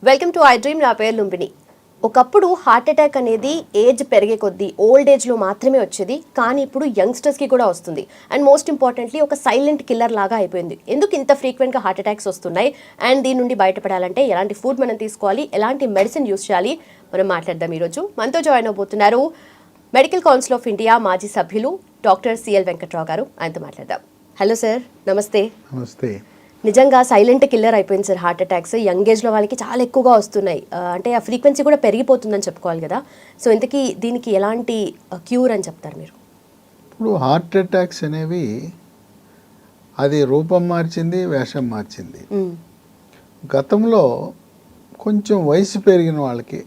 Welcome to I dream. నా పేరు లుంబిని. ఒకప్పుడు హార్ట్ అటాక్ అనేది ఏజ్ పెరిగే కొద్దీ ఓల్డ్ ఏజ్లో మాత్రమే వచ్చేది, కానీ ఇప్పుడు యంగ్స్టర్స్కి కూడా వస్తుంది. అండ్ మోస్ట్ ఇంపార్టెంట్లీ ఒక సైలెంట్ కిల్లర్ లాగా అయిపోయింది. ఎందుకు ఇంత ఫ్రీక్వెంట్గా హార్ట్ అటాక్స్ వస్తున్నాయి అండ్ దీని నుండి బయటపడాలంటే ఎలాంటి ఫుడ్ మనం తీసుకోవాలి, ఎలాంటి మెడిసిన్ యూస్ చేయాలి, మనం మాట్లాడదాం. ఈరోజు మనతో జాయిన్ అవబోతున్నారు మెడికల్ కౌన్సిల్ ఆఫ్ ఇండియా మాజీ సభ్యులు డాక్టర్ సిఎల్ వెంకట్రావు గారు. ఆయనతో మాట్లాడదాం. హలో సార్, నమస్తే. నమస్తే. నిజంగా సైలెంట్ కిల్లర్ అయిపోయింది సార్ హార్ట్ అటాక్స్. యంగ్ ఏజ్లో వాళ్ళకి చాలా ఎక్కువగా వస్తున్నాయి. అంటే ఆ ఫ్రీక్వెన్సీ కూడా పెరిగిపోతుందని చెప్పుకోవాలి కదా. సో ఇంతకీ దీనికి ఎలాంటి క్యూర్ అని చెప్తారు మీరు? ఇప్పుడు హార్ట్ అటాక్స్ అనేవి అది రూపం మార్చింది, వేషం మార్చింది. గతంలో కొంచెం వయసు పెరిగిన వాళ్ళకి,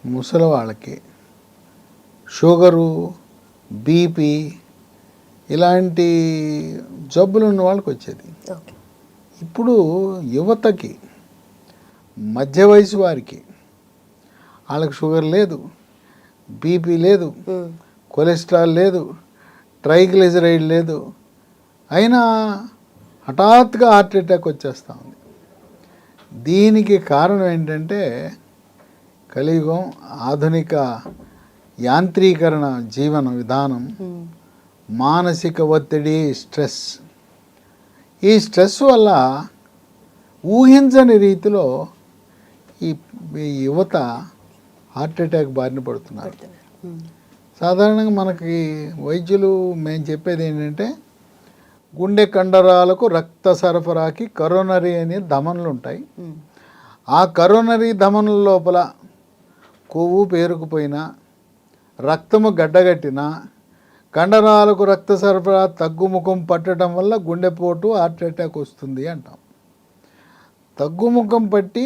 ముసలి వాళ్ళకి షుగరు, బీపీ ఇలాంటి జబ్బులు ఉన్న వాళ్ళకి వచ్చేది. ఇప్పుడు యువతకి, మధ్య వయసు వారికి, వాళ్ళకి షుగర్ లేదు, బీపీ లేదు, కొలెస్ట్రాల్ లేదు, ట్రైగ్లిజరైడ్ లేదు, అయినా హఠాత్తుగా హార్ట్ అటాక్ వచ్చేస్తూ ఉంది. దీనికి కారణం ఏంటంటే కలియుగం, ఆధునిక యాంత్రీకరణ జీవన విధానం, మానసిక ఒత్తిడి, స్ట్రెస్. ఈ స్ట్రెస్ వల్ల ఊహించని రీతిలో ఈ యువత హార్ట్ అటాక్ బారిన పడుతున్నారు. సాధారణంగా మనకి వైద్యులు మేము చెప్పేది ఏంటంటే గుండె కండరాలకు రక్త సరఫరాకి కరోనరీ అనే ధమనులు ఉంటాయి. ఆ కరోనరీ ధమనుల లోపల కొవ్వు పేరుకుపోయినా, రక్తము గడ్డగట్టినా, కండరాలకు రక్త సరఫరా తగ్గుముఖం పట్టడం వల్ల గుండెపోటు, హార్ట్ అటాక్ వస్తుంది అంటాం. తగ్గుముఖం పట్టి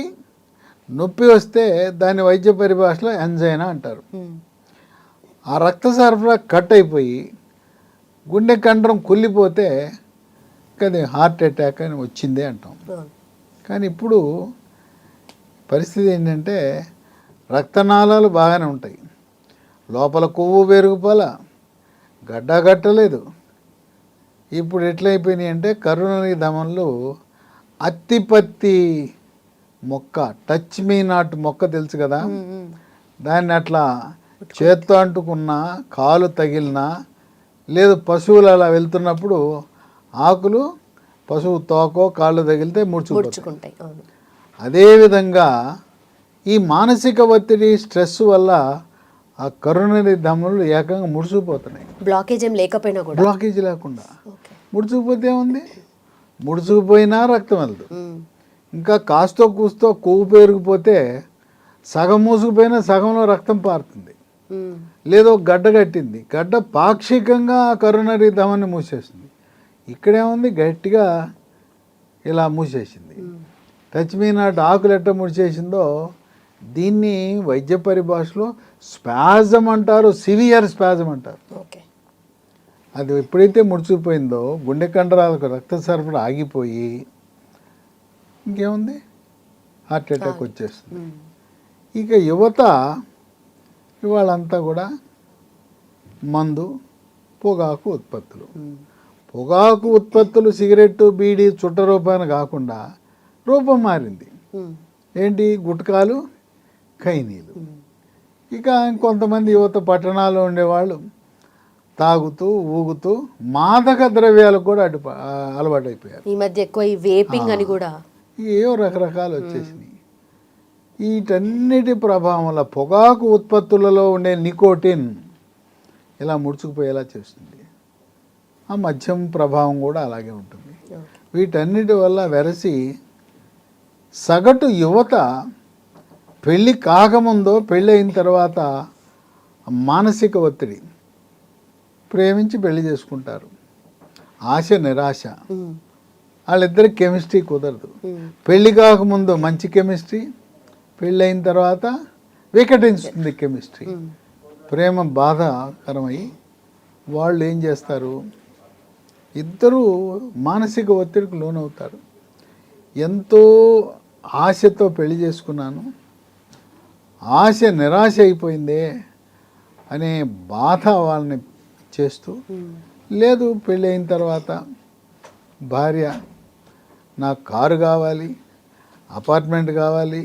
నొప్పి వస్తే దాని వైద్య పరిభాషలో ఎంజైనా అంటారు. ఆ రక్త సరఫరా కట్ అయిపోయి గుండె కండరం కుళ్ళిపోతే అది హార్ట్ అటాక్ అని వచ్చిందే అంటాం. కానీ ఇప్పుడు పరిస్థితి ఏంటంటే రక్తనాళాలు బాగానే ఉంటాయి, లోపల కొవ్వు పెరుగుపోలా, గడ్డగట్టలేదు. ఇప్పుడు ఎట్లయిపోయినాయి అంటే కరోనరీ ధమనులు అత్తిపత్తి మొక్క, టచ్ మీ నాట్ మొక్క తెలుసు కదా, దాన్ని అట్లా చేత్తో అంటుకున్నా, కాలు తగిలినా, లేదు పశువులు అలా వెళ్తున్నప్పుడు ఆకులు పశువు తోకో కాళ్ళు తగిలితే ముడుచుకుంటాయి. అదేవిధంగా ఈ మానసిక ఒత్తిడి, స్ట్రెస్ వల్ల ఆ కరోనరీ ధమనులు ఏకంగా ముడుచుకుపోతున్నాయి. బ్లాకేజ్ ఏం లేకపోయినా కూడా, బ్లాకేజ్ లేకుండా ముడుచుకుపోతే ఏముంది, ముడుచుకుపోయినా రక్తం వెళ్దు. ఇంకా కాస్తో కూస్తో కొవ్వు పెరిగిపోతే సగం మూసుకుపోయినా సగంలో రక్తం పారుతుంది. లేదో గడ్డ కట్టింది, గడ్డ పాక్షికంగా కరోనరీ ధమని మూసేసింది. ఇక్కడేముంది, గట్టిగా ఇలా మూసేసింది. టచ్ మీ నాట్ ఆకులు ఎట్ట మూసేసిందో దీన్ని వైద్య పరిభాషలో స్పాజం అంటారు, సివియర్ స్పాజం అంటారు. అది ఎప్పుడైతే ముడుచుకుపోయిందో గుండె కండరాలకు రక్త సరఫరా ఆగిపోయి ఇంకేముంది, హార్ట్ అటాక్ వచ్చేస్తుంది. ఇక యువత ఇవాళంతా కూడా మందు, పొగాకు ఉత్పత్తులు. పొగాకు ఉత్పత్తులు సిగరెట్టు, బీడీ, చుట్ట రూపాయన కాకుండా రూపం మారింది. ఏంటి, గుట్కాలు, ఖైనీలు. ఇక ఇంకొంతమంది యువత పట్టణాల్లో ఉండేవాళ్ళు తాగుతూ ఊగుతూ మాదక ద్రవ్యాలకు కూడా అలవాటు అయిపోయారు. ఈ మధ్య ఎక్కువ ఈ వేపింగ్ అని కూడా ఏవో రకరకాలు వచ్చేసినాయి. వీటన్నిటి ప్రభావం వల్ల పొగాకు ఉత్పత్తులలో ఉండే నికోటిన్ ఇలా ముడుచుకుపోయేలా చేస్తుంది. ఆ మద్యం ప్రభావం కూడా అలాగే ఉంటుంది. వీటన్నిటి వల్ల వెరసి సగటు యువత పెళ్ళి కాకముందో, పెళ్ళి అయిన తర్వాత మానసిక ఒత్తిడి, ప్రేమించి పెళ్లి చేసుకుంటారు, ఆశ నిరాశ, వాళ్ళిద్దరికి కెమిస్ట్రీ కుదరదు. పెళ్ళి కాకముందు మంచి కెమిస్ట్రీ, పెళ్ళి అయిన తర్వాత వికటిస్తుంది కెమిస్ట్రీ. ప్రేమ బాధాకరమై వాళ్ళు ఏం చేస్తారు, ఇద్దరూ మానసిక ఒత్తిడికి లోనవుతారు. ఎంతో ఆశతో పెళ్లి చేసుకున్నాను, ఆశ నిరాశ అయిపోయిందే అనే బాధ వాళ్ళని చేస్తూ, లేదు పెళ్ళి అయిన తర్వాత భార్య నాకు కారు కావాలి, అపార్ట్మెంట్ కావాలి,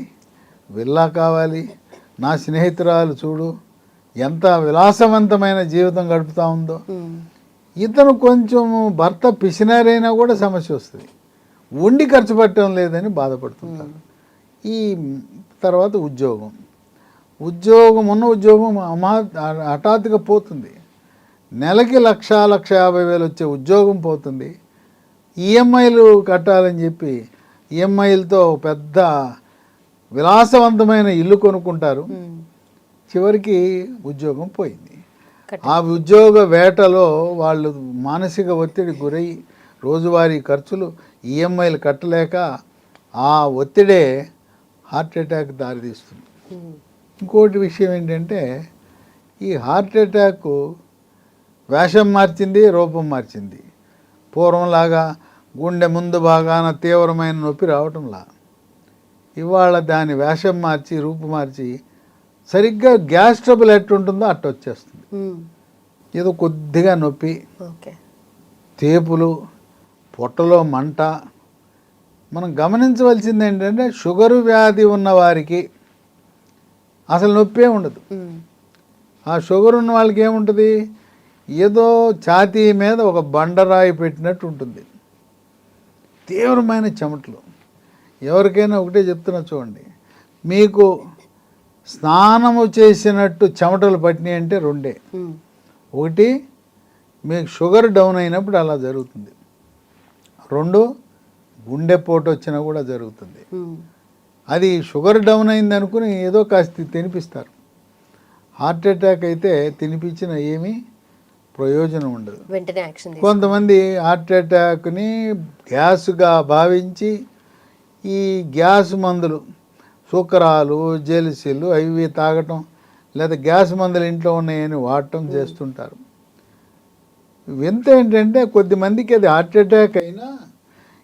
విల్లా కావాలి, నా స్నేహితురాలు చూడు ఎంత విలాసవంతమైన జీవితం గడుపుతూ ఉందో. ఇతను కొంచెం భర్త పిసినారైనా కూడా సమస్య వస్తుంది, ఉండి ఖర్చు పెట్టడం లేదని బాధపడుతుంటారు. ఈ తర్వాత ఉద్యోగం ఉన్న ఉద్యోగం హఠాత్తుగా పోతుంది. నెలకి 1,50,000 వచ్చే ఉద్యోగం పోతుంది. ఈఎంఐలు కట్టాలని చెప్పి ఈఎంఐలతో పెద్ద విలాసవంతమైన ఇల్లు కొనుక్కుంటారు. చివరికి ఉద్యోగం పోయింది. ఆ ఉద్యోగ వేటలో వాళ్ళు మానసిక ఒత్తిడి గురై రోజువారీ ఖర్చులు ఈఎంఐలు కట్టలేక ఆ ఒత్తిడే హార్ట్ అటాక్ దారితీస్తుంది. ఇంకోటి విషయం ఏంటంటే ఈ హార్ట్ అటాక్ వేషం మార్చింది, రూపం మార్చింది. పూర్వంలాగా గుండె ముందు భాగాన తీవ్రమైన నొప్పి రావటంలా ఇవాళ దాని వేషం మార్చి రూపు మార్చి సరిగ్గా గ్యాస్ ట్రబుల్ ఎట్టుంటుందో అట్ట వచ్చేస్తుంది. ఏదో కొద్దిగా నొప్పి, తేపులు, పొట్టలో మంట. మనం గమనించవలసింది ఏంటంటే షుగరు వ్యాధి ఉన్నవారికి అసలు నొప్పే ఉండదు. ఆ షుగర్ ఉన్న వాళ్ళకి ఏముంటుంది, ఏదో ఛాతీ మీద ఒక బండరాయి పెట్టినట్టు ఉంటుంది, తీవ్రమైన చెమటలు. ఎవరికైనా ఒకటే చెప్తున్నా చూడండి, మీకు స్నానము చేసినట్టు చెమటలు పట్టినాయి అంటే రెండే. ఒకటి మీకు షుగర్ డౌన్ అయినప్పుడు అలా జరుగుతుంది, రెండు గుండెపోటు వచ్చినా కూడా జరుగుతుంది. అది షుగర్ డౌన్ అయింది అనుకుని ఏదో కాస్త తినిపిస్తారు. హార్ట్ అటాక్ అయితే తినిపించిన ఏమీ ప్రయోజనం ఉండదు. కొంతమంది హార్ట్ అటాక్ని గ్యాస్గా భావించి ఈ గ్యాస్ మందులు సూకరాలు, జెలిసిలు అవి తాగటం, లేదా గ్యాస్ మందులు ఇంట్లో ఉన్నాయని వాడటం చేస్తుంటారు. వింత ఏంటంటే కొద్దిమందికి అది హార్ట్ అటాక్ అయినా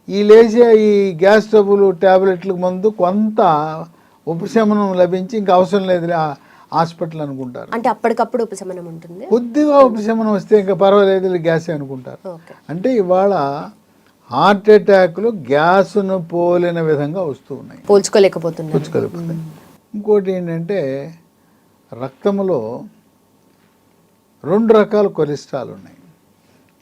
ఈ లేచే ఈ గ్యాస్ ట్రబుల్ ట్యాబ్లెట్లకు ముందు కొంత ఉపశమనం లభించి ఇంకా అవసరం లేదు హాస్పిటల్ అనుకుంటారు. అంటే అప్పటికప్పుడు ఉపశమనం ఉంటుంది, కొద్దిగా ఉపశమనం వస్తే ఇంకా పర్వాలేదు గ్యాస్ అనుకుంటారు. అంటే ఇవాళ హార్ట్ అటాక్లు గ్యాస్ను పోలిన విధంగా వస్తూ ఉన్నాయి, పోల్చుకోలేకపోతున్నాయి. ఇంకోటి ఏంటంటే రక్తంలో 2 రకాల కొలెస్ట్రాల్ ఉన్నాయి.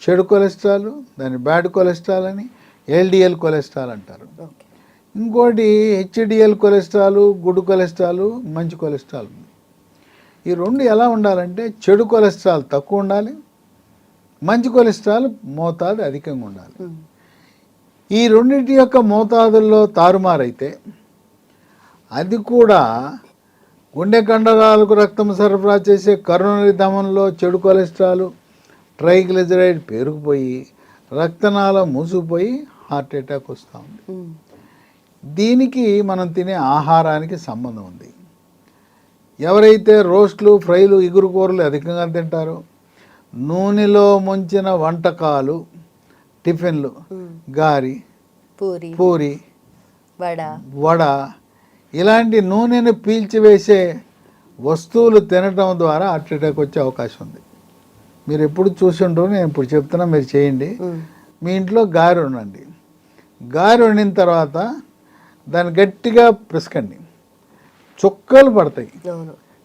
చెడు కొలెస్ట్రాల్, దాన్ని బ్యాడ్ కొలెస్ట్రాల్ అని, ఎల్డిఎల్ కొలెస్ట్రాల్ అంటారు. ఇంకోటి హెచ్డిఎల్ కొలెస్ట్రాల్, గుడ్ కొలెస్ట్రాల్, మంచి కొలెస్ట్రాల్ ఉంది. ఈ 2 ఎలా ఉండాలంటే చెడు కొలెస్ట్రాల్ తక్కువ ఉండాలి, మంచి కొలెస్ట్రాల్ మోతాదు అధికంగా ఉండాలి. ఈ రెండింటి యొక్క మోతాదుల్లో తారుమారైతే అది కూడా గుండె కండరాలకు రక్తం సరఫరా చేసే కరోనరీ ధమనంలో చెడు కొలెస్ట్రాల్, ట్రైగ్లిజరైడ్ పేరుకుపోయి రక్తనాళం మూసుకుపోయి హార్ట్ అటాక్ వస్తూ ఉంది. దీనికి మనం తినే ఆహారానికి సంబంధం ఉంది. ఎవరైతే రోస్ట్లు, ఫ్రైలు, ఇగురు కూరలు అధికంగా తింటారో, నూనెలో ముంచిన వంటకాలు, టిఫిన్లు, గారి, పూరి, వడ ఇలాంటి నూనెను పీల్చివేసే వస్తువులు తినటం ద్వారా హార్ట్ అటాక్ వచ్చే అవకాశం ఉంది. మీరు ఎప్పుడు చూసి ఉంటారో, నేను ఇప్పుడు చెప్తున్నా, మీరు చేయండి. మీ ఇంట్లో గారె ఉండండి, గారె వండిన తర్వాత దాన్ని గట్టిగా పిసకండి, చుక్కలు పడతాయి.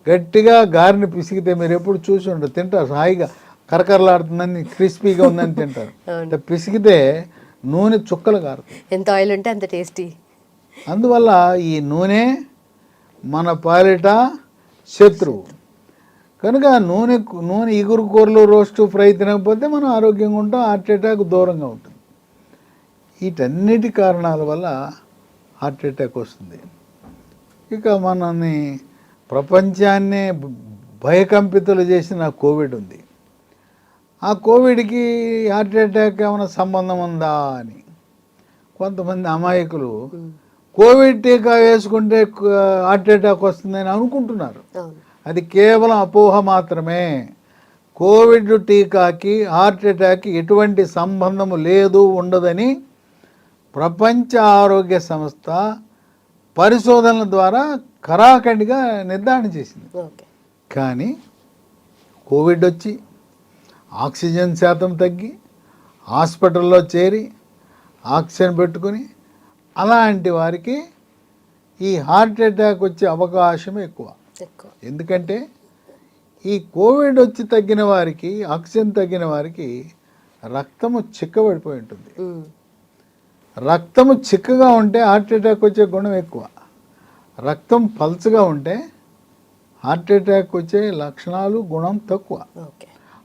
గట్టిగా గారెని పిసికితే మీరు ఎప్పుడు చూసి ఉండరు, తింటారు హాయిగా, కరకరలాడుతుందని, క్రిస్పీగా ఉందని తింటారు. పిసికితే నూనె చుక్కలు కారుతాయి. ఎంత ఆయిల్ ఉంటే అంత టేస్టీ. అందువల్ల ఈ నూనె మన పాలిట శత్రువు కనుక నూనె ఇగురు కూరలు, రోస్టు, ఫ్రై తినకపోతే మనం ఆరోగ్యంగా ఉంటాం, హార్ట్ అటాక్ దూరంగా ఉంటుంది. వీటన్నిటి కారణాల వల్ల హార్ట్ అటాక్ వస్తుంది. ఇక మనల్ని ప్రపంచాన్నే భయకంపితులు చేసిన కోవిడ్ ఉంది. ఆ కోవిడ్కి హార్ట్ అటాక్ ఏమైనా సంబంధం ఉందా అని కొంతమంది అమాయకులు కోవిడ్ టీకా వేసుకుంటే హార్ట్ అటాక్ వస్తుందని అనుకుంటున్నారు. అది కేవలం అపోహ మాత్రమే. కోవిడ్ టీకాకి హార్ట్ అటాక్కి ఎటువంటి సంబంధము లేదు, ఉండదని ప్రపంచ ఆరోగ్య సంస్థ పరిశోధనల ద్వారా ఖరాఖండిగా నిర్ధారణ చేసింది. కానీ కోవిడ్ వచ్చి ఆక్సిజన్ శాతం తగ్గి హాస్పిటల్లో చేరి ఆక్సిజన్ పెట్టుకుని అలాంటి వారికి ఈ హార్ట్ అటాక్ వచ్చే అవకాశం ఎక్కువ. ఎక్కువ. ఎందుకంటే ఈ కోవిడ్ వచ్చి తగ్గిన వారికి, ఆక్సిజన్ తగ్గిన వారికి రక్తము చిక్కబడిపోయి ఉంటుంది. రక్తము చిక్కగా ఉంటే హార్ట్ అటాక్ వచ్చే గుణం ఎక్కువ. రక్తం పల్చగా ఉంటే హార్ట్ అటాక్ వచ్చే లక్షణాలు గుణం తక్కువ.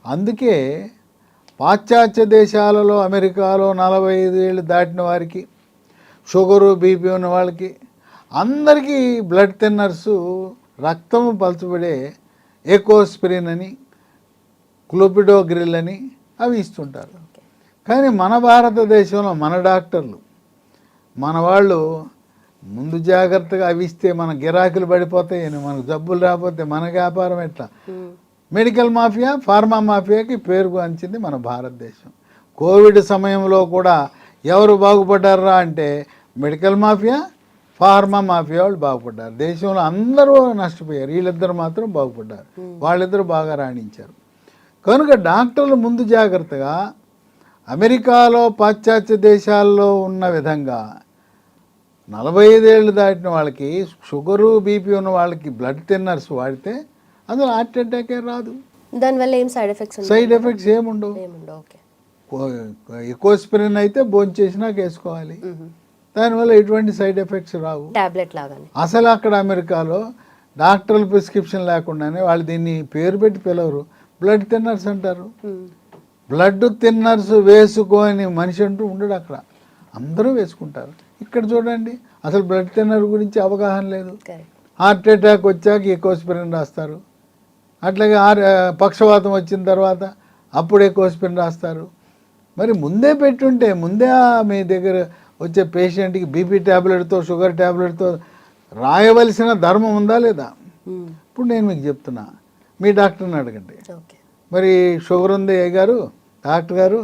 అందుకే పాశ్చాత్య దేశాలలో, అమెరికాలో 45 ఏళ్ళు దాటిన వారికి, షుగరు బీపీ ఉన్న వాళ్ళకి అందరికీ బ్లడ్ థిన్నర్సు, రక్తము పలచబడే ఎకోస్పిరిన్ అని, క్లోపిడోగ్రిల్ అని అవి ఇస్తుంటారు. కానీ మన భారతదేశంలో మన డాక్టర్లు, మన వాళ్ళు ముందు జాగ్రత్తగా అవి ఇస్తే మన గిరాకులు పడిపోతాయని, మనకు జబ్బులు రాకపోతే మన వ్యాపారం ఎట్లా? మెడికల్ మాఫియా, ఫార్మా మాఫియాకి పేరుగాంచింది మన భారతదేశం. కోవిడ్ సమయంలో కూడా ఎవరు బాగుపడ్డారా అంటే మెడికల్ మాఫియా, ఫార్మా మాఫియా వాళ్ళు బాగుపడ్డారు. దేశంలో అందరూ నష్టపోయారు, వీళ్ళిద్దరు మాత్రం బాగుపడ్డారు. వాళ్ళిద్దరూ బాగా రాణించారు. కనుక డాక్టర్లు ముందు జాగ్రత్తగా అమెరికాలో, పాశ్చాత్య దేశాల్లో ఉన్న విధంగా 45 ఏళ్ళు దాటిన వాళ్ళకి, షుగరు బీపీ ఉన్న వాళ్ళకి బ్లడ్ థిన్నర్స్ వాడితే అందులో హార్ట్ అటాకే రాదు. దానివల్ల ఏం సైడ్ ఎఫెక్ట్స్? సైడ్ ఎఫెక్ట్స్ ఏముండవు. ఎకోస్పిరిన్ అయితే భోంచేసినాక వేసుకోవాలి, దానివల్ల ఎటువంటి సైడ్ ఎఫెక్ట్స్ రావు. టాబ్లెట్ లాగానే. అసలు అక్కడ అమెరికాలో డాక్టర్ల ప్రిస్క్రిప్షన్ లేకుండానే వాళ్ళు దీన్ని పేరు పెట్టి పిలవరు, బ్లడ్ థిన్నర్స్ అంటారు. బ్లడ్ థిన్నర్స్ వేసుకొని మనిషి అంటూ ఉండడు అక్కడ, అందరూ వేసుకుంటారు. ఇక్కడ చూడండి, అసలు బ్లడ్ థిన్నర్ గురించి అవగాహన లేదు. హార్ట్ అటాక్ వచ్చాక ఎకోస్పిరిన్ రాస్తారు, అట్లాగే పక్షవాతం వచ్చిన తర్వాత అప్పుడు ఎకోస్పిరిన్ రాస్తారు. మరి ముందే పెట్టుంటే, ముందే మీ దగ్గర వచ్చే పేషెంట్కి బీపీ ట్యాబ్లెట్తో, షుగర్ ట్యాబ్లెట్తో రాయవలసిన ధర్మం ఉందా లేదా? ఇప్పుడు నేను మీకు చెప్తున్నా, మీ డాక్టర్ని అడగండి. మరి షుగర్ ఉంది గారు, డాక్టర్ గారు,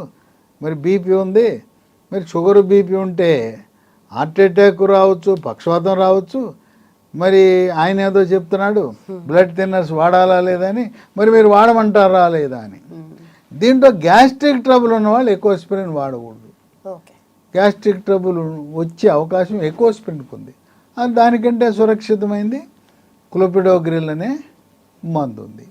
మరి బీపీ ఉంది, మరి షుగర్ బీపీ ఉంటే హార్ట్ అటాక్ రావచ్చు, పక్షవాతం రావచ్చు. మరి ఆయన ఏదో చెప్తున్నాడు బ్లడ్ థిన్నర్స్ వాడాలా లేదని, మరి మీరు వాడమంటారా లేదా అని. దీంట్లో గ్యాస్ట్రిక్ ట్రబుల్ ఉన్న వాళ్ళు ఎకోస్పిరిన్ వాడకూడదు. గ్యాస్ట్రిక్ ట్రబుల్ వచ్చే అవకాశం ఎకోస్పిరిన్కి ఉంది. దానికంటే సురక్షితమైంది క్లోపిడోగ్రిల్ అనే మందు ఉంది.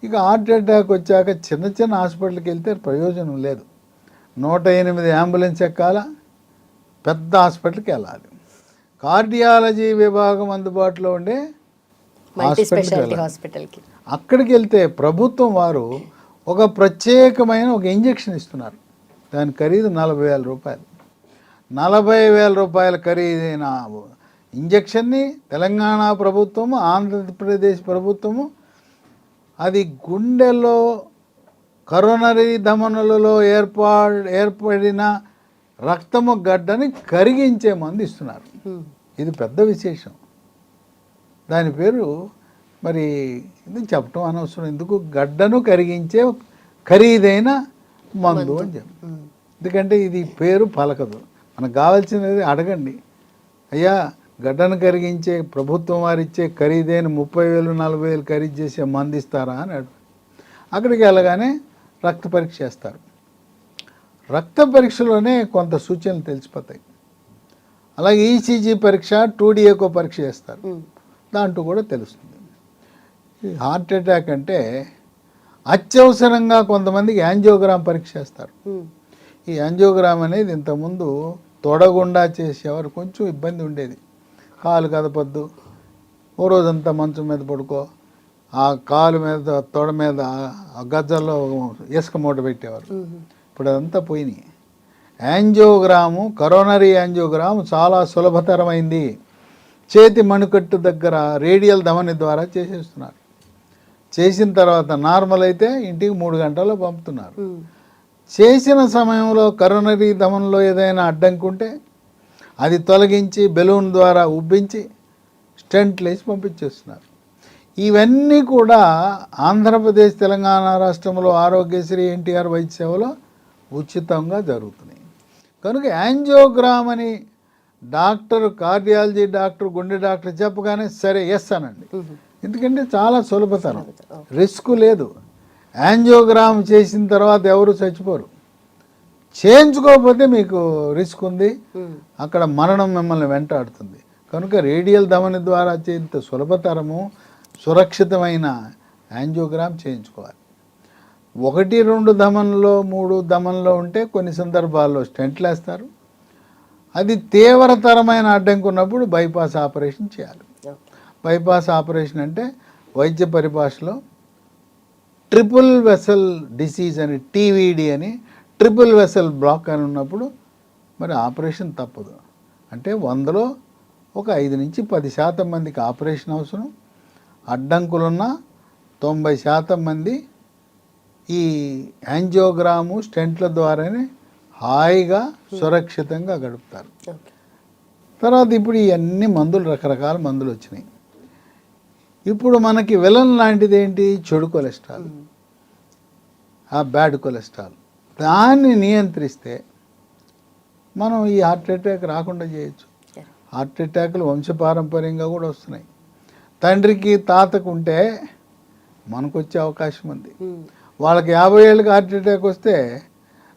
ఇక హార్ట్ అటాక్ వచ్చాక చిన్న చిన్న హాస్పిటల్కి వెళ్తే ప్రయోజనం లేదు. 108 అంబులెన్స్ ఎక్కాల, పెద్ద హాస్పిటల్కి వెళ్ళాలి. కార్డియాలజీ విభాగం అందుబాటులో ఉండే హాస్పిటల్కి అక్కడికి వెళ్తే ప్రభుత్వం వారు ఒక ప్రత్యేకమైన ఒక ఇంజెక్షన్ ఇస్తున్నారు. దాని ఖరీదు 40,000 రూపాయలు. 40,000 రూపాయల ఖరీదైన ఇంజెక్షన్ని తెలంగాణ ప్రభుత్వము, ఆంధ్రప్రదేశ్ ప్రభుత్వము అది గుండెలో కరోనరీ ధమనులలో ఏర్పడిన రక్తము గడ్డని కరిగించే మందు ఇస్తున్నారు. ఇది పెద్ద విశేషం. దాని పేరు మరి ఇది చెప్పడం అనవసరం, ఎందుకు, గడ్డను కరిగించే ఖరీదైన మందు అని చెప్పి. ఎందుకంటే ఇది పేరు పలకదు. మనకు కావాల్సినది అడగండి, అయ్యా గడ్డను కరిగించే ప్రభుత్వం వారిచ్చే ఖరీదైన 30,000 40,000 ఖరీదు చేసే మందు ఇస్తారా అని అడుగు. అక్కడికి వెళ్ళగానే రక్త పరీక్ష చేస్తారు. రక్త పరీక్షలోనే కొంత సూచనలు తెలిసిపోతాయి. అలాగే ఈసీజీ పరీక్ష, 2D ఎకో పరీక్ష చేస్తారు, దాంట్లో కూడా తెలుస్తుంది. ఈ హార్ట్ అటాక్ అంటే అత్యవసరంగా కొంతమందికి యాంజియోగ్రామ్ పరీక్ష చేస్తారు. ఈ యాంజియోగ్రామ్ అనేది ఇంతకుముందు తొడగుండా చేసేవారు కొంచెం ఇబ్బంది ఉండేది. కాలు కదపొద్దు, ఓ రోజంతా మంచం మీద పడుకో, ఆ కాలు మీద తొడ మీద గజ్జల్లో ఇసుక మూట పెట్టేవారు. ఇప్పుడు అదంతా పోయినాయి. యాంజియోగ్రాము, కరోనరీ యాంజియోగ్రాము చాలా సులభతరమైంది. చేతి మణికట్టు దగ్గర రేడియల్ ధమని ద్వారా చేసేస్తున్నారు. చేసిన తర్వాత నార్మల్ అయితే ఇంటికి 3 గంటల్లో పంపుతున్నారు. చేసిన సమయంలో కరోనరీ ధమనిలో ఏదైనా అడ్డంకి ఉంటే అది తొలగించి బెలూన్ ద్వారా ఉబ్బించి స్టెంట్లు వేసి పంపించేస్తున్నారు. ఇవన్నీ కూడా ఆంధ్రప్రదేశ్, తెలంగాణ రాష్ట్రంలో ఆరోగ్యశ్రీ, ఎన్టీఆర్ వైద్య సేవలో ఉచితంగా జరుగుతున్నాయి. కనుక యాంజియోగ్రామ్ అని డాక్టర్, కార్డియాలజీ డాక్టర్, గుండె డాక్టర్ చెప్పగానే సరే ఎస్ అనండి. ఎందుకంటే చాలా సులభతరం, రిస్క్ లేదు. యాంజియోగ్రామ్ చేసిన తర్వాత ఎవరు చచ్చిపోరు. చేయించుకోకపోతే మీకు రిస్క్ ఉంది, అక్కడ మరణం మిమ్మల్ని వెంటాడుతుంది. కనుక రేడియల్ ధమని ద్వారా ఇంత సులభతరము సురక్షితమైన యాంజియోగ్రామ్ చేయించుకోవాలి. 1, 2 ధమనులో 3 ధమనులో ఉంటే కొన్ని సందర్భాల్లో స్టెంట్లు వేస్తారు. అది తీవ్రతరమైన అడ్డంకి ఉన్నప్పుడు బైపాస్ ఆపరేషన్ చేయాలి. బైపాస్ ఆపరేషన్ అంటే వైద్య పరిభాషలో ట్రిపుల్ వెసల్ డిసీజ్ అని, టీవీడి అని, ట్రిపుల్ వెసల్ బ్లాక్ అని ఉన్నప్పుడు మరి ఆపరేషన్ తప్పదు. అంటే 100లో ఒక 5 నుంచి 10% మందికి ఆపరేషన్ అవసరం. అడ్డంకులున్న 90% మంది ఈ యాంజియోగ్రాము స్టెంట్ల ద్వారానే హాయిగా సురక్షితంగా గడుపుతారు. తర్వాత ఇప్పుడు ఇవన్నీ మందులు, రకరకాల మందులు వచ్చినాయి. ఇప్పుడు మనకి విలన్ లాంటిది ఏంటి? చెడు కొలెస్ట్రాల్, ఆ బ్యాడ్ కొలెస్ట్రాల్. దాన్ని నియంత్రిస్తే మనం ఈ హార్ట్ అటాక్ రాకుండా చేయొచ్చు. హార్ట్ అటాక్లు వంశపారంపర్యంగా కూడా వస్తున్నాయి. తండ్రికి తాతకు ఉంటే మనకు వచ్చే అవకాశం ఉంది. వాళ్ళకి 50 ఏళ్ళకి హార్ట్ అటాక్ వస్తే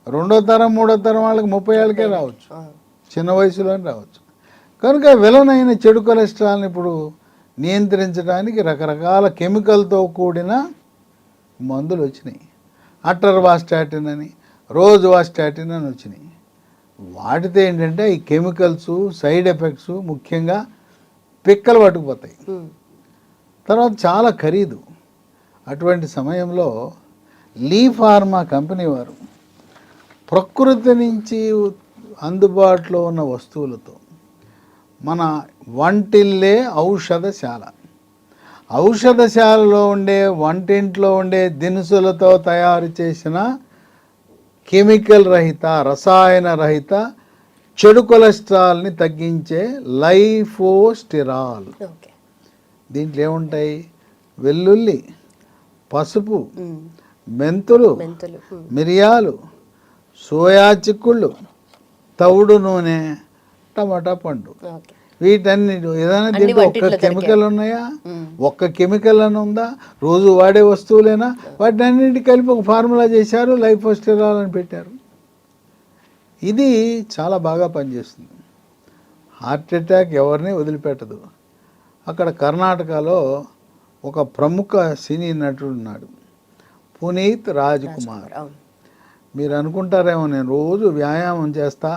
2వ తరం 3వ తరం వాళ్ళకి 30 ఏళ్ళకే రావచ్చు, చిన్న వయసులోనే రావచ్చు. కనుక విలనైన చెడు కొలెస్ట్రాల్ని ఇప్పుడు నియంత్రించడానికి రకరకాల కెమికల్తో కూడిన మందులు వచ్చినాయి. అటర్వాస్టాటిన్ అని, రోజువాస్టాటిన్ అని వచ్చినాయి. వాటితో ఏంటంటే ఈ కెమికల్స్ సైడ్ ఎఫెక్ట్స్ ముఖ్యంగా పిక్కలు పట్టుకుపోతాయి. తర్వాత చాలా ఖరీదు. అటువంటి సమయంలో లీ ఫార్మా కంపెనీ వారు ప్రకృతి నుంచి అందుబాటులో ఉన్న వస్తువులతో మన వంటిల్లే ఔషధశాలలో ఉండే వంటింట్లో ఉండే దినుసులతో తయారు చేసిన కెమికల్ రహిత, రసాయన రహిత చెడు కొలెస్ట్రాల్ని తగ్గించే లైఫోస్టిరాల్. దీంట్లో ఏముంటాయి? వెల్లుల్లి, పసుపు, మెంతులు, మిరియాలు, సోయా చిక్కుళ్ళు, తవుడు నూనె, టమాటా పండు. వీటన్ని ఏదైనా దీంట్లో ఒక్క కెమికల్ ఉన్నాయా? ఒక్క కెమికల్ అని ఉందా? రోజు వాడే వస్తువులేనా? వాటిని అన్నింటి కలిపి ఒక ఫార్ములా చేశారు, లైఫోస్టిరాల్ అని పెట్టారు. ఇది చాలా బాగా పనిచేస్తుంది. హార్ట్ అటాక్ ఎవరిని వదిలిపెట్టదు. అక్కడ కర్ణాటకలో ఒక ప్రముఖ సినీ నటుడు ఉన్నాడు, పునీత్ రాజ్ కుమార్. మీరు అనుకుంటారేమో నేను రోజు వ్యాయామం చేస్తా,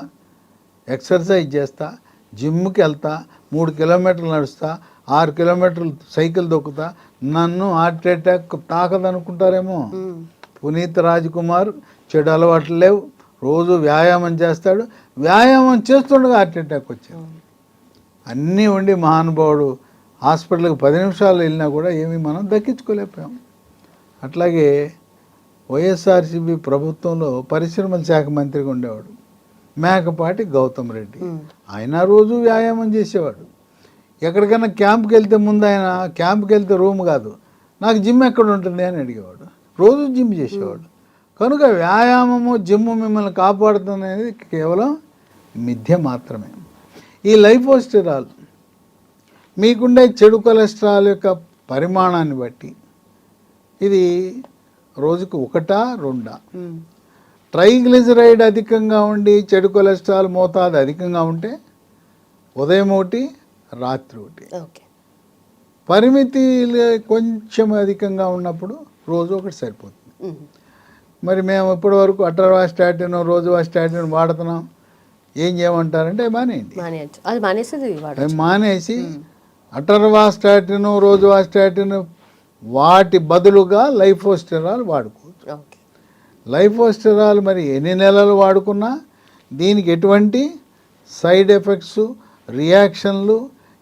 ఎక్సర్సైజ్ చేస్తా, జిమ్కి వెళ్తా, 3 కిలోమీటర్లు నడుస్తా, 6 కిలోమీటర్లు సైకిల్ దొక్కుతా, నన్ను హార్ట్ అటాక్ తాకదు అనుకుంటారేమో. పునీత్ రాజ్ కుమార్ చెడు అలవాట్లు లేవు, రోజు వ్యాయామం చేస్తాడు. వ్యాయామం చేస్తుండగా హార్ట్ అటాక్ వచ్చింది. అన్నీ ఉండి మహానుభావుడు హాస్పిటల్కి 10 నిమిషాలు వెళ్ళినా కూడా ఏమీ మనం దక్కించుకోలేకపోయాం. అట్లాగే వైఎస్ఆర్సీపీ ప్రభుత్వంలో పరిశ్రమల శాఖ మంత్రిగా ఉండేవాడు మేకపాటి గౌతమ్ రెడ్డి. ఆయన రోజు వ్యాయామం చేసేవాడు. ఎక్కడికైనా క్యాంప్కి వెళ్తే ముందు ఆయన క్యాంప్కి వెళ్తే రూమ్ కాదు, నాకు జిమ్ ఎక్కడ ఉంటుంది అని అడిగేవాడు. రోజు జిమ్ చేసేవాడు. కనుక వ్యాయామము, జిమ్ మిమ్మల్ని కాపాడుతుంది అనేది కేవలం మిథ్య మాత్రమే. ఈ లైఫోస్టిరాల్ మీకుండే చెడు కొలెస్ట్రాల్ యొక్క పరిమాణాన్ని బట్టి ఇది రోజుకు 1, 2. ట్రైగ్లిజరైడ్ అధికంగా ఉండి చెడు కొలెస్ట్రాల్ మోతాదు అధికంగా ఉంటే ఉదయం 1, రాత్రి 1. పరిమితి కొంచెం అధికంగా ఉన్నప్పుడు రోజు 1 సరిపోతుంది. మరి మేము ఇప్పటి వరకు అటర్వాస్టాటిన్, రోజువాస్టాటిన్ వాడుతున్నాం. ఏం చేయమంటారంటే మానేసి అటర్వాస్టాటిన్, రోజువాస్టాటిన్ వాటి బదులుగా లైఫోస్టిరాల్ వాడుకోవచ్చు. లైఫోస్టిరాల్ మరి ఎన్ని నెలలు వాడుకున్నా దీనికి ఎటువంటి సైడ్ ఎఫెక్ట్స్, రియాక్షన్లు,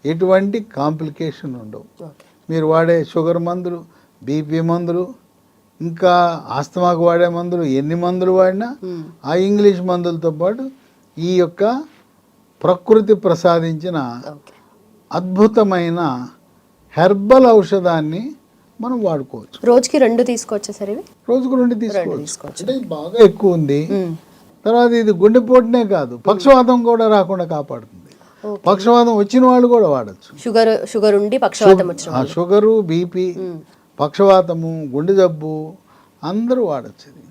ఎటువంటి కాంప్లికేషన్ ఉండవు. మీరు వాడే షుగర్ మందులు, బీపీ మందులు, ఇంకా ఆస్తమాకు వాడే మందులు, ఎన్ని మందులు వాడినా ఆ ఇంగ్లీష్ మందులతో పాటు ఈ యొక్క ప్రకృతి ప్రసాదించిన అద్భుతమైన హెర్బల్ ఔషధాన్ని మనం వాడుకోవచ్చు. రోజుకి 2 తీసుకోవచ్చు సార్? ఇవి రోజుకు 2 తీసుకోవచ్చు. అంటే బాగా ఎక్కువ ఉంది. తర్వాత ఇది గుండెపోటునే కాదు, పక్షవాతం కూడా రాకుండా కాపాడుతుంది. పక్షవాతం వచ్చిన వాళ్ళు కూడా వాడచ్చు. షుగర్ ఉండి పక్షవాతం వచ్చిన షుగరు, బీపీ, పక్షవాతము, గుండె జబ్బు అందరూ వాడచ్చు ఇది.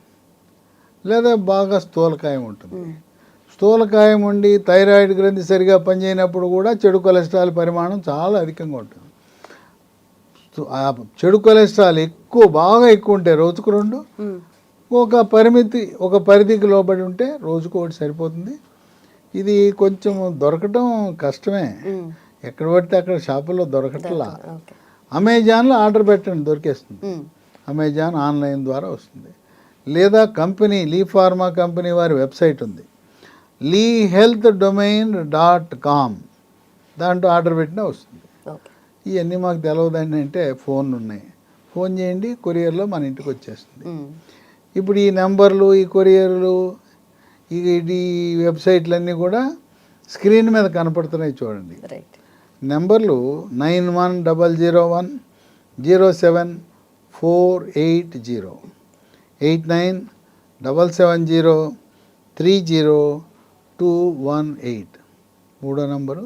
లేదా బాగా స్థూలకాయం ఉంటుంది. స్థూలకాయం ఉండి థైరాయిడ్ గ్రంథి సరిగా పనిచేయనప్పుడు కూడా చెడు కొలెస్ట్రాల్ పరిమాణం చాలా అధికంగా ఉంటుంది. ఆ చెడు కొలెస్ట్రాల్ బాగా ఎక్కువ ఉంటే రోజుకు 2, ఒక పరిధికి లోబడి ఉంటే రోజుకు 1 సరిపోతుంది. ఇది కొంచెం దొరకటం కష్టమే, ఎక్కడ పడితే అక్కడ షాపుల్లో దొరకట్లా. అమెజాన్లో ఆర్డర్ పెట్టండి, దొరికేస్తుంది. అమెజాన్ ఆన్లైన్ ద్వారా వస్తుంది. లేదా కంపెనీ లీ ఫార్మా కంపెనీ వారి వెబ్సైట్ ఉంది, lehealthdomain.com, దాంట్లో ఆర్డర్ పెట్టినా వస్తుంది. ఇవన్నీ మాకు తెలవదండి అంటే ఫోన్లు ఉన్నాయి, ఫోన్ చేయండి, కొరియర్లో మన ఇంటికి వచ్చేస్తుంది. ఇప్పుడు ఈ నెంబర్లు, ఈ కొరియర్లు, ఈ వెబ్సైట్లన్నీ కూడా స్క్రీన్ మీద కనపడుతున్నాయి చూడండి. నెంబర్లు 9100070480, 8977030218. మూడో నంబరు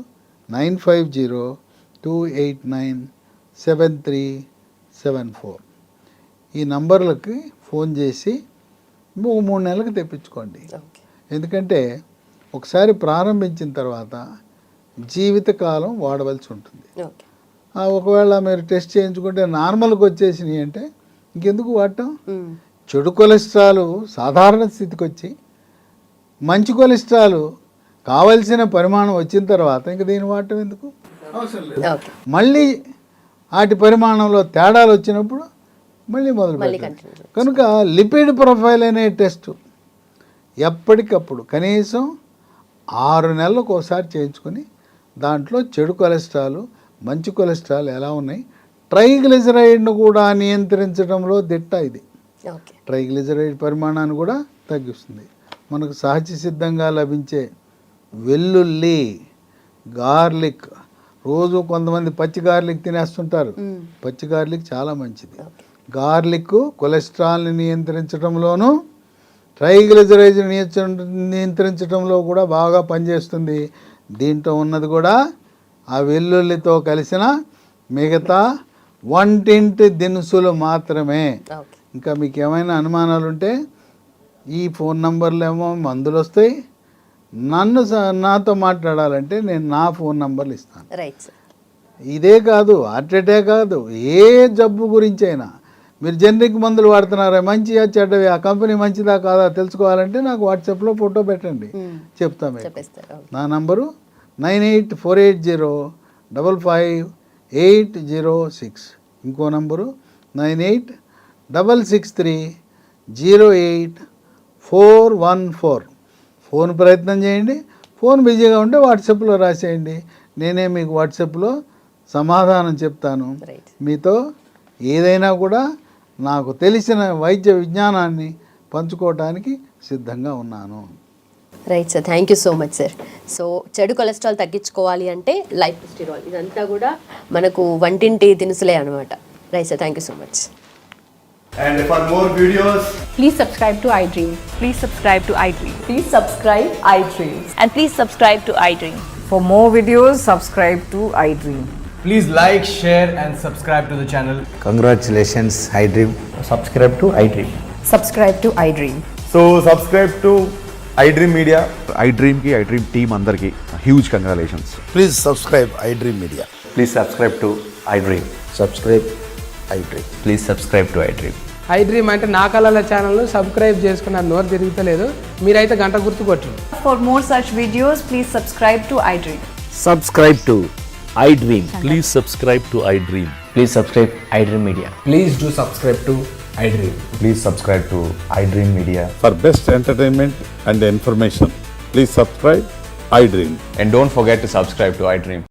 9502897374. ఈ నంబర్లకి ఫోన్ చేసి 3 నెలలకు తెప్పించుకోండి. ఎందుకంటే ఒకసారి ప్రారంభించిన తర్వాత జీవితకాలం వాడవలసి ఉంటుంది. ఒకవేళ మీరు టెస్ట్ చేయించుకుంటే నార్మల్కి వచ్చేసినాయి అంటే ఇంకెందుకు వాడటం? చెడు కొలెస్ట్రాల్ సాధారణ స్థితికి వచ్చి మంచి కొలెస్ట్రాల్ కావలసిన పరిమాణం వచ్చిన తర్వాత ఇంక దీన్ని వాడటం ఎందుకు అవసరం లేదు. మళ్ళీ వాటి పరిమాణంలో తేడాలు వచ్చినప్పుడు మళ్ళీ మొదలు పెట్టాలి. కనుక లిపిడ్ ప్రొఫైల్ అనే టెస్ట్ ఎప్పటికప్పుడు కనీసం 6 నెలలకు ఒకసారి చేయించుకొని దాంట్లో చెడు కొలెస్ట్రాల్, మంచి కొలెస్ట్రాల్ ఎలా ఉన్నాయి, ట్రైగ్లిజరైడ్ను కూడా నియంత్రించడంలో దిట్ట ఇది. ట్రైగ్లిజరైడ్ పరిమాణాన్ని కూడా తగ్గిస్తుంది. మనకు సహజ సిద్ధంగా లభించే వెల్లుల్లి, గార్లిక్, రోజు కొంతమంది పచ్చి గార్లిక్ తినేస్తుంటారు. పచ్చి గార్లిక్ చాలా మంచిది. గార్లిక్ కొలెస్ట్రాల్ని నియంత్రించడంలోనూ ట్రైగ్లిజరైడ్ నియంత్రించడంలో కూడా బాగా పనిచేస్తుంది. దీంట్లో ఉన్నది కూడా ఆ వెల్లుల్లితో కలిసిన మిగతా వంటింటి దినుసులు మాత్రమే. ఇంకా మీకు ఏమైనా అనుమానాలు ఉంటే ఈ ఫోన్ నంబర్లు ఏమో మందులు వస్తాయి, నాతో మాట్లాడాలంటే నేను నా ఫోన్ నంబర్లు ఇస్తాను. ఇదే కాదు, హార్ట్ అటాక్ కాదు, ఏ జబ్బు గురించి అయినా మీరు జనరిక్ మందులు వాడుతున్నారా, మంచిగా చెడ్డవి, ఆ కంపెనీ మంచిదా కాదా తెలుసుకోవాలంటే నాకు వాట్సాప్లో ఫోటో పెట్టండి, చెప్తాను. నా నంబరు 9848055806. ఇంకో నంబరు 9866308414. ఫోన్ ప్రయత్నం చేయండి. ఫోన్ బిజీగా ఉంటే వాట్సాప్లో రాసేయండి, నేనే మీకు వాట్సాప్లో సమాధానం చెప్తాను. మీతో ఏదైనా కూడా నాకు తెలిసిన వైద్య విజ్ఞానాన్ని పంచుకోవడానికి సిద్ధంగా ఉన్నాను. Right sir, thank you so much sir. So చెడు కొలెస్ట్రాల్ తగ్గించుకోవాలి అంటే లైపోస్టిరాల్, ఇదంతా కూడా మనకు వంటింటి దినుసులే అనమాట. Right sir, thank you so much. And for more videos, please subscribe to iDream. Please subscribe to iDream. Please subscribe iDream. And please subscribe to iDream. For more videos, subscribe to iDream. please like, share and subscribe to the channel. Congratulations, iDream. Subscribe to iDream. Subscribe to iDream. So subscribe to iDream Media. iDream ki iDream team andarki huge congratulations. Please subscribe iDream Media. Please subscribe to iDream. Subscribe iDream. Please subscribe to iDream. iDream అంటే నా కళల channel subscribe చేసుకున్నారు, నోరు తిరుగుతలేదు, మీరైతే గంట గుర్తు కొట్టండి. For more such videos, please subscribe to iDream. Subscribe to iDream. Please subscribe to iDream. Please subscribe iDream Media. Please do subscribe to iDream. Please subscribe to iDream Media. For best entertainment and information, please subscribe iDream. And don't forget to subscribe to iDream.